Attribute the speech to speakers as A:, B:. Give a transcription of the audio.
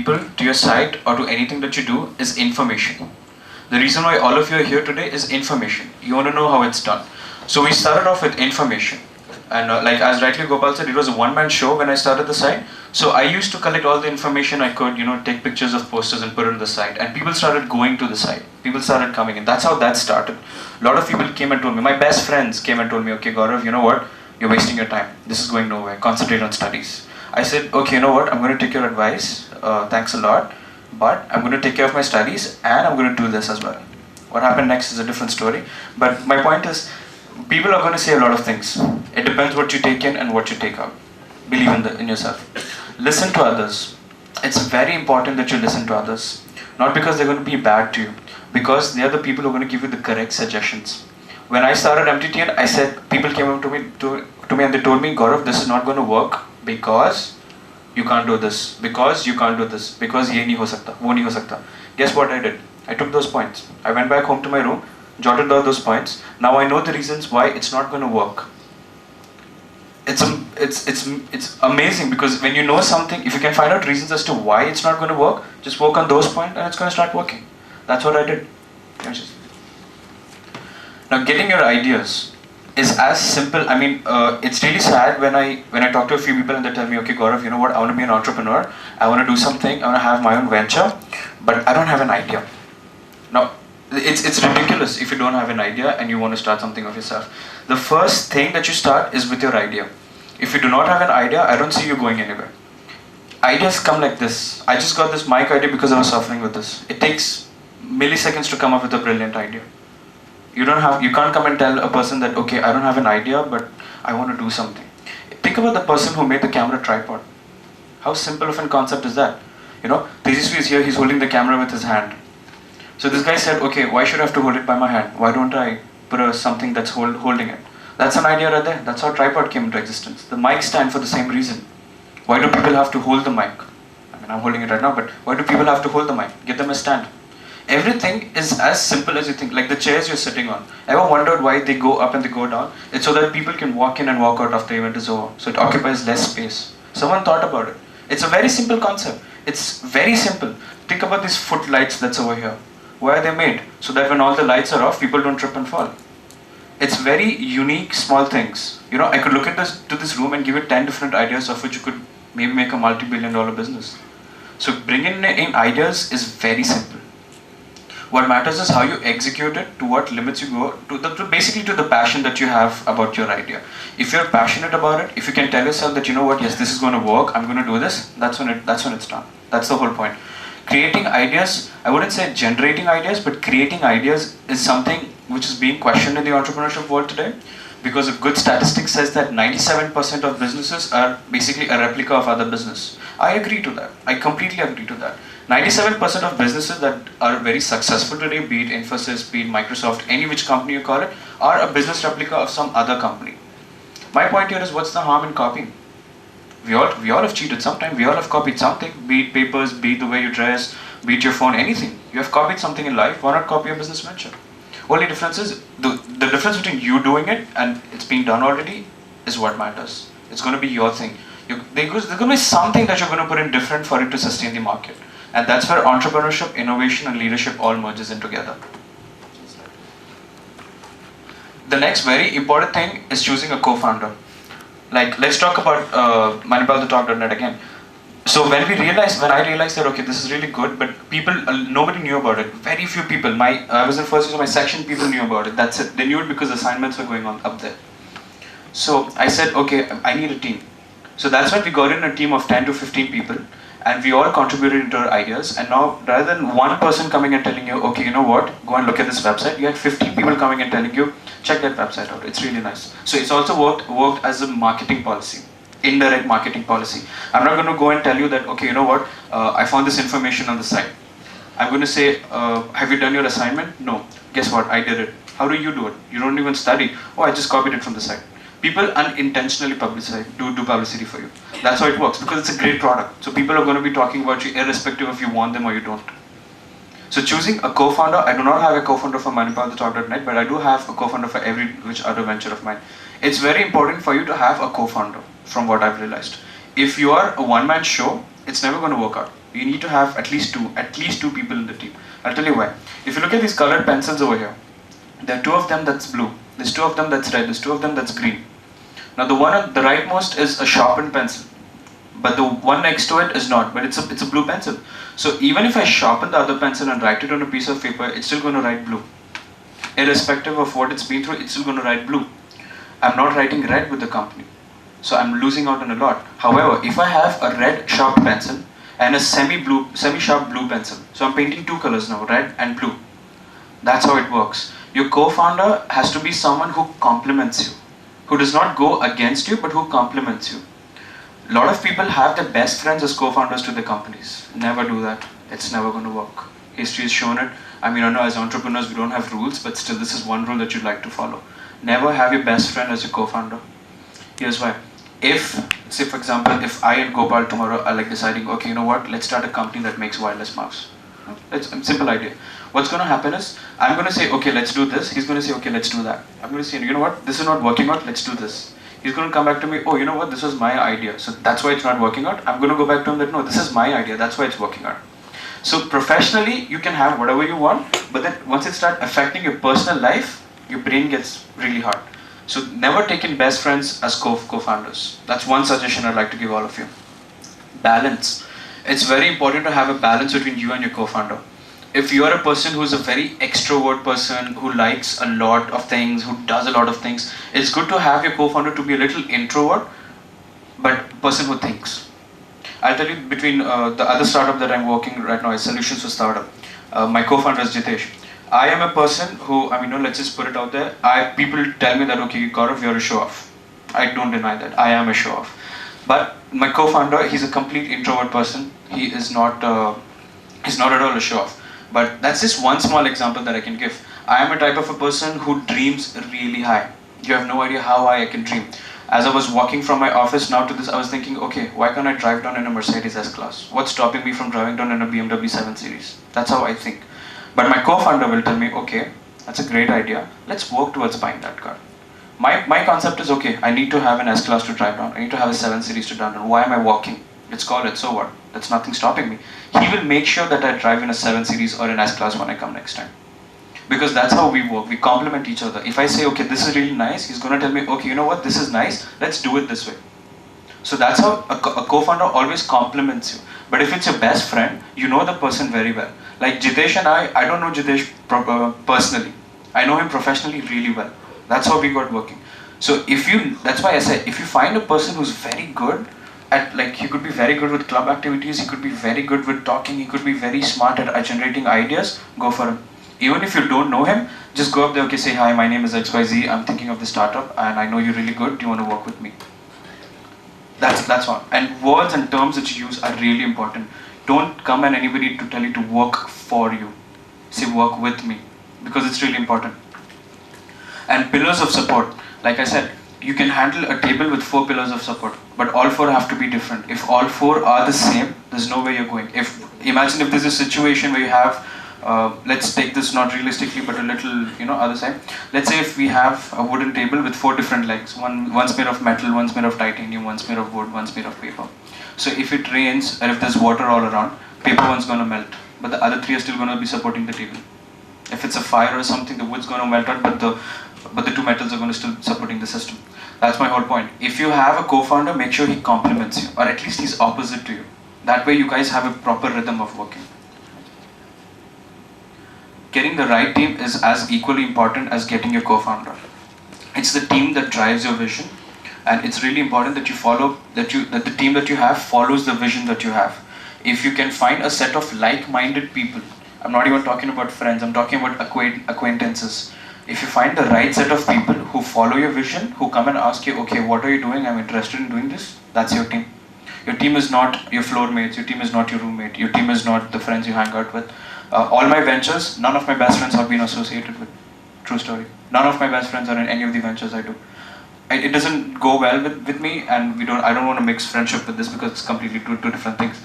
A: people to your site or to anything that you do is information. The reason why all of you are here today is information. You want to know how it's done. So we started off with information. And like as rightly Gopal said, it was a one-man show when I started the site. So I used to collect all the information I could, take pictures of posters and put it on the site. And people started going to the site. People started coming in. That's how that started. A lot of people came and told me, my best friends came and told me, okay Gaurav, you know what? You're wasting your time. This is going nowhere. Concentrate on studies. I said, okay, you know what? I'm going to take your advice. Thanks a lot. But I'm going to take care of my studies and I'm going to do this as well. What happened next is a different story. But my point is, people are going to say a lot of things. It depends what you take in and what you take out. Believe in yourself. Listen to others. It's very important that you listen to others. Not because they're going to be bad to you. Because they are the people who are going to give you the correct suggestions. When I started MTTN, I said, people came up to me and they told me, Gaurav, this is not going to work because you can't do this. Because you can't do this. Because ye nahi ho sakta, wo nahi ho sakta. Guess what I did? I took those points. I went back home to my room, jotted down those points. Now I know the reasons why it's not going to work. It's amazing because when you know something, if you can find out reasons as to why it's not going to work, just work on those points and it's going to start working. That's what I did. Now getting your ideas is as simple. I mean, it's really sad when I talk to a few people and they tell me, okay Gaurav, you know what, I want to be an entrepreneur, I want to do something, I want to have my own venture, but I don't have an idea. Now, it's ridiculous if you don't have an idea and you want to start something of yourself. The first thing that you start is with your idea. If you do not have an idea, I don't see you going anywhere. Ideas come like this. I just got this mic idea because I was suffering with this. It takes milliseconds to come up with a brilliant idea. You can't come and tell a person that, okay, I don't have an idea, but I want to do something. Think about the person who made the camera tripod. How simple of a concept is that? Tejasvi is here, he's holding the camera with his hand. So this guy said, okay, why should I have to hold it by my hand? Why don't I put something that's holding it? That's an idea right there. That's how tripod came into existence. The mic stand for the same reason. Why do people have to hold the mic? I mean, I'm holding it right now, but why do people have to hold the mic? Give them a stand. Everything is as simple as you think, like the chairs you're sitting on. Ever wondered why they go up and they go down? It's so that people can walk in and walk out after the event is over. So it occupies less space. Someone thought about it. It's a very simple concept. It's very simple. Think about these footlights that's over here. Why are they made? So that when all the lights are off, people don't trip and fall. It's very unique, small things. I could look at this room and give you 10 different ideas of which you could maybe make a multi-billion-dollar business. So bringing in ideas is very simple. What matters is how you execute it, to what limits you go, basically to the passion that you have about your idea. If you're passionate about it, if you can tell yourself that, you know what, yes, this is going to work, I'm going to do this, that's when it's done. That's the whole point. Creating ideas, I wouldn't say generating ideas, but creating ideas is something which is being questioned in the entrepreneurship world today, because a good statistic says that 97% of businesses are basically a replica of other business. I agree to that. I completely agree to that. 97% of businesses that are very successful today, be it Infosys, be it Microsoft, any which company you call it, are a business replica of some other company. My point here is, what's the harm in copying? We all have cheated sometime. We all have copied something, be it papers, be it the way you dress, be it your phone, anything. You have copied something in life, why not copy a business venture? Only difference is, the difference between you doing it and it's being done already is what matters. It's going to be your thing. There's going to be something that you're going to put in different for it to sustain the market. And that's where entrepreneurship, innovation and leadership all merges in together. The next very important thing is choosing a co-founder. Like, let's talk about manipalthetalk.net again. So when I realized that, okay, this is really good, but nobody knew about it. Very few people. I was in first year, so my section, people knew about it. That's it. They knew it because assignments were going on up there. So I said, okay, I need a team. So that's when we got in a team of 10 to 15 people. And we all contributed into our ideas, and now rather than one person coming and telling you, okay, you know what, go and look at this website, you had 15 people coming and telling you, check that website out, it's really nice. So it's also worked as a marketing policy, indirect marketing policy. I'm not going to go and tell you that, okay, you know what, I found this information on the site. I'm going to say, have you done your assignment? No. Guess what, I did it. How do you do it? You don't even study. Oh, I just copied it from the site. People unintentionally do publicity for you. That's how it works, because it's a great product. So people are going to be talking about you irrespective if you want them or you don't. So choosing a co-founder, I do not have a co-founder for manipalthetalk.net, but I do have a co-founder for every which other venture of mine. It's very important for you to have a co-founder, from what I've realized. If you are a one-man show, it's never going to work out. You need to have at least two people in the team. I'll tell you why. If you look at these colored pencils over here, there are two of them that's blue, there's two of them that's red, there's two of them that's green. Now the one on the rightmost is a sharpened pencil, but the one next to it is not, but it's a blue pencil. So even if I sharpen the other pencil and write it on a piece of paper, it's still going to write blue. Irrespective of what it's been through, it's still going to write blue. I'm not writing red with the company, so I'm losing out on a lot. However, if I have a red sharp pencil and a semi-sharp blue pencil, so I'm painting two colors now, red and blue. That's how it works. Your co-founder has to be someone who complements you, who does not go against you, but who complements you. A lot of people have their best friends as co-founders to their companies. Never do that. It's never going to work. History has shown it. I mean, I know as entrepreneurs we don't have rules, but still this is one rule that you'd like to follow. Never have your best friend as your co-founder. Here's why. If, say for example, if I and Gopal tomorrow are like deciding, okay, you know what, let's start a company that makes wireless mouse. It's a simple idea. What's going to happen is, I'm going to say, okay, let's do this. He's going to say, okay, let's do that. I'm going to say, you know what, this is not working out, let's do this. He's going to come back to me, oh, you know what, this was my idea, so that's why it's not working out. I'm going to go back to him that, no, this is my idea, that's why it's working out. So professionally, you can have whatever you want, but then once it starts affecting your personal life, your brain gets really hard. So never take in best friends as co-founders. That's one suggestion I'd like to give all of you. Balance. It's very important to have a balance between you and your co-founder. If you are a person who is a very extrovert person, who likes a lot of things, who does a lot of things, it's good to have your co-founder to be a little introvert, but a person who thinks. I'll tell you, between the other startup that I'm working right now is Solutions for Startup. My co-founder is Jitesh. I am a person who, I mean, no, let's just put it out there. People tell me that, okay, Gaurav, you're a show-off. I don't deny that. I am a show-off. But my co-founder, he's a complete introvert person. He is not, he's not at all a show-off. But that's just one small example that I can give. I am a type of a person who dreams really high. You have no idea how high I can dream. As I was walking from my office now to this, I was thinking, okay, why can't I drive down in a Mercedes S-Class? What's stopping me from driving down in a BMW 7 Series? That's how I think. But my co-founder will tell me, okay, that's a great idea. Let's work towards buying that car. My concept is, okay, I need to have an S-Class to drive down. I need to have a 7 Series to drive down. Why am I walking? Let's call it, so what? That's nothing stopping me. He will make sure that I drive in a 7 Series or an S-Class when I come next time. Because that's how we work. We complement each other. If I say, okay, this is really nice, he's going to tell me, okay, you know what, this is nice, let's do it this way. So that's how a co-founder always compliments you. But if it's your best friend, you know the person very well. Like Jitesh and I don't know Jitesh personally. I know him professionally really well. That's how we got working. So that's why I said, if you find a person who's very good at, like, he could be very good with club activities, he could be very good with talking, he could be very smart at generating ideas, go for him. Even if you don't know him, just go up there, okay, say, hi, my name is XYZ, I'm thinking of the startup, and I know you're really good, do you want to work with me? That's all. And words and terms that you use are really important. Don't come and anybody to tell you to work for you. Say, work with me, because it's really important. And pillars of support. Like I said, you can handle a table with 4 pillars of support, but all 4 have to be different. If all 4 are the same, there's no way you're going. Imagine if there's a situation where you have, let's take this not realistically, but a little, other side. Let's say if we have a wooden table with 4 different legs. One's made of metal, one's made of titanium, one's made of wood, one's made of paper. So if it rains, or if there's water all around, paper one's going to melt, but the other 3 are still going to be supporting the table. If it's a fire or something, the wood's going to melt out, but the 2 metals are going to still supporting the system. That's my whole point. If you have a co-founder, make sure he complements you, or at least he's opposite to you. That way you guys have a proper rhythm of working. Getting the right team is as equally important as getting your co-founder. It's the team that drives your vision, and it's really important that that the team that you have follows the vision that you have. If you can find a set of like-minded people, I'm not even talking about friends, I'm talking about acquaintances. If you find the right set of people who follow your vision, who come and ask you, okay, what are you doing? I'm interested in doing this. That's your team. Your team is not your floor mates, your team is not your roommate, your team is not the friends you hang out with. All my ventures, none of my best friends have been associated with. True story. None of my best friends are in any of the ventures I do. It doesn't go well with me, and I don't want to mix friendship with this because it's completely two different things.